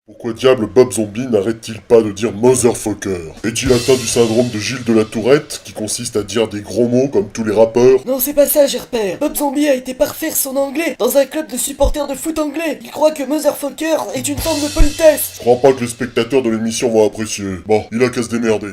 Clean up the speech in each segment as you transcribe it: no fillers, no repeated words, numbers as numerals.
Pourquoi diable Bob Zombie n'arrête-t-il pas de dire motherfucker? Est-il atteint du syndrome de Gilles de la Tourette, qui consiste à dire des gros mots comme tous les rappeurs? Non, c'est pas ça, Gerpère. Bob Zombie a été parfaire son anglais dans un club de supporters de foot anglais. Il croit que motherfucker est une forme de politesse. Je crois pas que les spectateurs de l'émission vont apprécier. Bon, il a qu'à se démerder.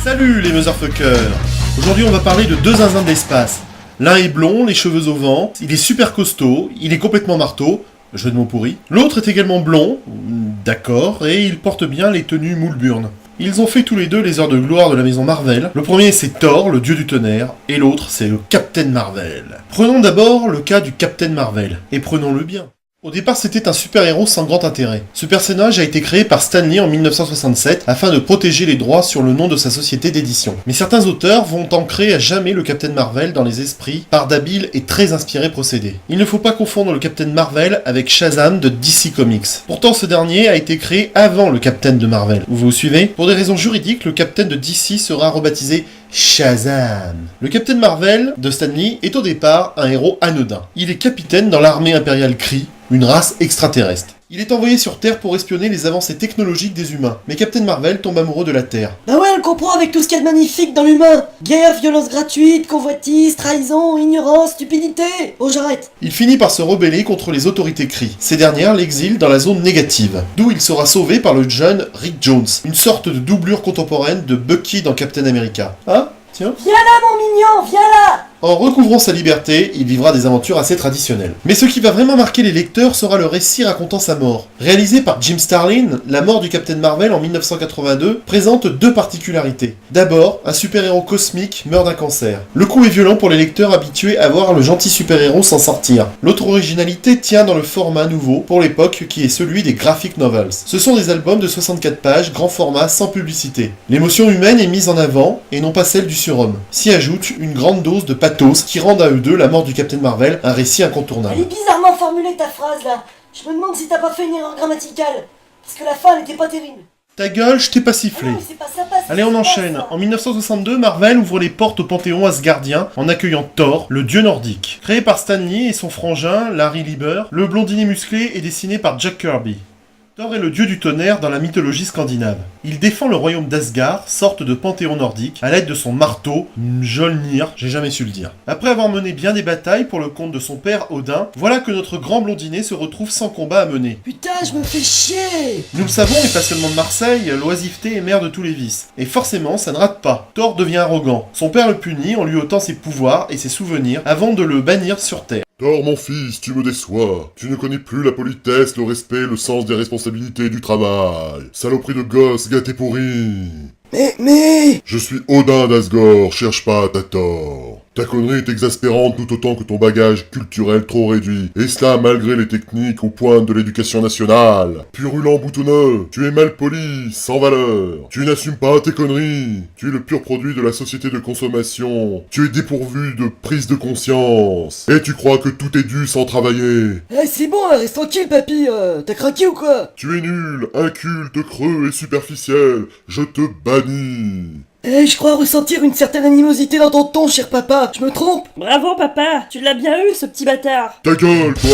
Salut les motherfuckers. Aujourd'hui on va parler de deux zinzins de l'espace. L'un est blond, les cheveux au vent, il est super costaud, il est complètement marteau, jeu de mots pourri. L'autre est également blond, d'accord, et il porte bien les tenues Moulburn. Ils ont fait tous les deux les heures de gloire de la maison Marvel. Le premier c'est Thor, le dieu du tonnerre, et l'autre c'est le Captain Marvel. Prenons d'abord le cas du Captain Marvel, et prenons-le bien. Au départ, c'était un super-héros sans grand intérêt. Ce personnage a été créé par Stan Lee en 1967 afin de protéger les droits sur le nom de sa société d'édition. Mais certains auteurs vont ancrer à jamais le Captain Marvel dans les esprits par d'habiles et très inspirés procédés. Il ne faut pas confondre le Captain Marvel avec Shazam de DC Comics. Pourtant, ce dernier a été créé avant le Captain de Marvel. Vous vous suivez? Pour des raisons juridiques, le Captain de DC sera rebaptisé Shazam. Le Captain Marvel de Stan Lee est au départ un héros anodin. Il est capitaine dans l'armée impériale Kree, une race extraterrestre. Il est envoyé sur Terre pour espionner les avancées technologiques des humains. Mais Captain Marvel tombe amoureux de la Terre. Bah ouais, on le comprend avec tout ce qu'il y a de magnifique dans l'humain. Guerre, violence gratuite, convoitise, trahison, ignorance, stupidité. Oh, j'arrête. Il finit par se rebeller contre les autorités Kree. Ces dernières l'exilent dans la zone négative, d'où il sera sauvé par le jeune Rick Jones, une sorte de doublure contemporaine de Bucky dans Captain America. Ah, tiens. Viens là, mon mignon, viens là. En recouvrant sa liberté, il vivra des aventures assez traditionnelles. Mais ce qui va vraiment marquer les lecteurs sera le récit racontant sa mort. Réalisé par Jim Starlin, la mort du Captain Marvel en 1982 présente deux particularités. D'abord, un super-héros cosmique meurt d'un cancer. Le coup est violent pour les lecteurs habitués à voir le gentil super-héros s'en sortir. L'autre originalité tient dans le format nouveau pour l'époque qui est celui des graphic novels. Ce sont des albums de 64 pages, grand format, sans publicité. L'émotion humaine est mise en avant et non pas celle du surhomme. S'y ajoute une grande dose de pathos qui rendent à eux deux la mort du Captain Marvel un récit incontournable. Elle est bizarrement formulée ta phrase là. Je me demande si t'as pas fait une erreur grammaticale. Parce que la fin elle était pas terrible. Ta gueule, je t'ai pas sifflé. Ah non, c'est pas ça passe. Allez, on enchaîne. En 1962, Marvel ouvre les portes au panthéon asgardien en accueillant Thor, le dieu nordique. Créé par Stan Lee et son frangin, Larry Lieber, le blondinet musclé est dessiné par Jack Kirby. Thor est le dieu du tonnerre dans la mythologie scandinave. Il défend le royaume d'Asgard, sorte de panthéon nordique, à l'aide de son marteau, Mjolnir, j'ai jamais su le dire. Après avoir mené bien des batailles pour le compte de son père Odin, voilà que notre grand blondinet se retrouve sans combat à mener. Putain, je me fais chier. Nous le savons, et pas seulement de Marseille, l'oisiveté est mère de tous les vices. Et forcément, ça ne rate pas. Thor devient arrogant. Son père le punit en lui ôtant ses pouvoirs et ses souvenirs avant de le bannir sur Terre. Thor, mon fils, tu me déçois. Tu ne connais plus la politesse, le respect, le sens des responsabilités et du travail. Saloperie de gosse, gâté pourri. Mais... Je suis Odin d'Asgore, cherche pas à ta tort. Ta connerie est exaspérante tout autant que ton bagage culturel trop réduit, et cela malgré les techniques aux pointes de l'éducation nationale. Purulent boutonneux, tu es mal poli, sans valeur. Tu n'assumes pas tes conneries. Tu es le pur produit de la société de consommation. Tu es dépourvu de prise de conscience. Et tu crois que tout est dû sans travailler. Eh, c'est bon, là, reste tranquille, papy. T'as craqué ou quoi? Tu es nul, inculte, creux et superficiel. Je te bannis. Eh, je crois ressentir une certaine animosité dans ton ton, cher papa. Je me trompe? Bravo papa, tu l'as bien eu ce petit bâtard. Ta gueule, toi,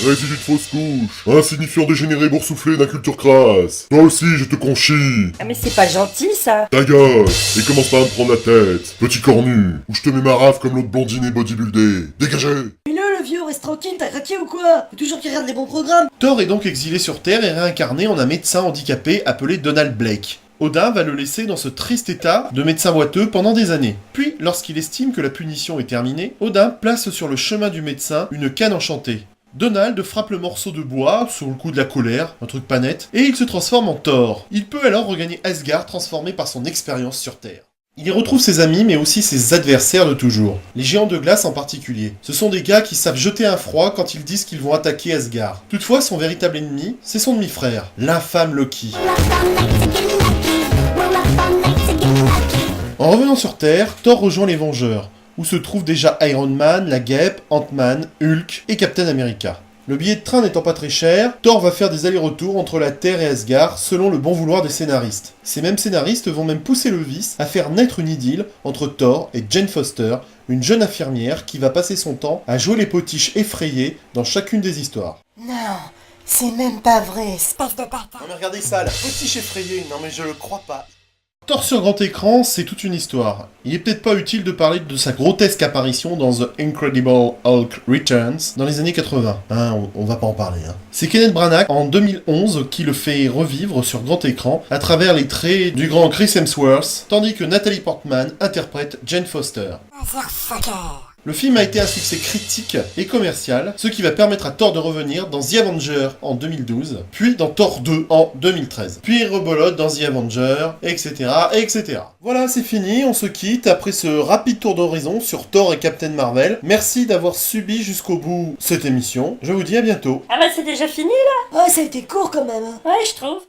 résidu de fausse couche, insignifiant dégénéré boursouflé d'inculture crasse. Toi aussi, je te conchis. Ah mais c'est pas gentil ça. Ta gueule, et commence pas à me prendre la tête, petit cornu, ou je te mets ma rafle comme l'autre blondine et bodybuildé. Dégagez. Le vieux, reste tranquille, t'as craqué ou quoi? Faut toujours qu'il regarde les bons programmes. Thor est donc exilé sur Terre et réincarné en un médecin handicapé appelé Donald Blake. Odin va le laisser dans ce triste état de médecin boiteux pendant des années. Puis, lorsqu'il estime que la punition est terminée, Odin place sur le chemin du médecin une canne enchantée. Donald frappe le morceau de bois sous le coup de la colère, un truc pas net, et il se transforme en Thor. Il peut alors regagner Asgard transformé par son expérience sur Terre. Il y retrouve ses amis mais aussi ses adversaires de toujours, les géants de glace en particulier. Ce sont des gars qui savent jeter un froid quand ils disent qu'ils vont attaquer Asgard. Toutefois, son véritable ennemi, c'est son demi-frère, l'infâme Loki. En revenant sur Terre, Thor rejoint les Vengeurs, où se trouvent déjà Iron Man, la Guêpe, Ant-Man, Hulk et Captain America. Le billet de train n'étant pas très cher, Thor va faire des allers-retours entre la Terre et Asgard selon le bon vouloir des scénaristes. Ces mêmes scénaristes vont même pousser le vice à faire naître une idylle entre Thor et Jane Foster, une jeune infirmière qui va passer son temps à jouer les potiches effrayées dans chacune des histoires. Non, c'est même pas vrai, espèce de bâtard. Non mais regardez ça, la potiche effrayée, non mais je le crois pas. Thor sur grand écran, c'est toute une histoire. Il est peut-être pas utile de parler de sa grotesque apparition dans The Incredible Hulk Returns dans les années 80. Hein, on va pas en parler. Hein. C'est Kenneth Branagh en 2011 qui le fait revivre sur grand écran à travers les traits du grand Chris Hemsworth, tandis que Natalie Portman interprète Jane Foster. Le film a été un succès critique et commercial, ce qui va permettre à Thor de revenir dans The Avenger en 2012, puis dans Thor 2 en 2013, puis il rebolote dans The Avenger, etc., etc. Voilà, c'est fini, on se quitte après ce rapide tour d'horizon sur Thor et Captain Marvel. Merci d'avoir subi jusqu'au bout cette émission, je vous dis à bientôt. Ah bah c'est déjà fini là? Oh, ça a été court quand même. Ouais, je trouve.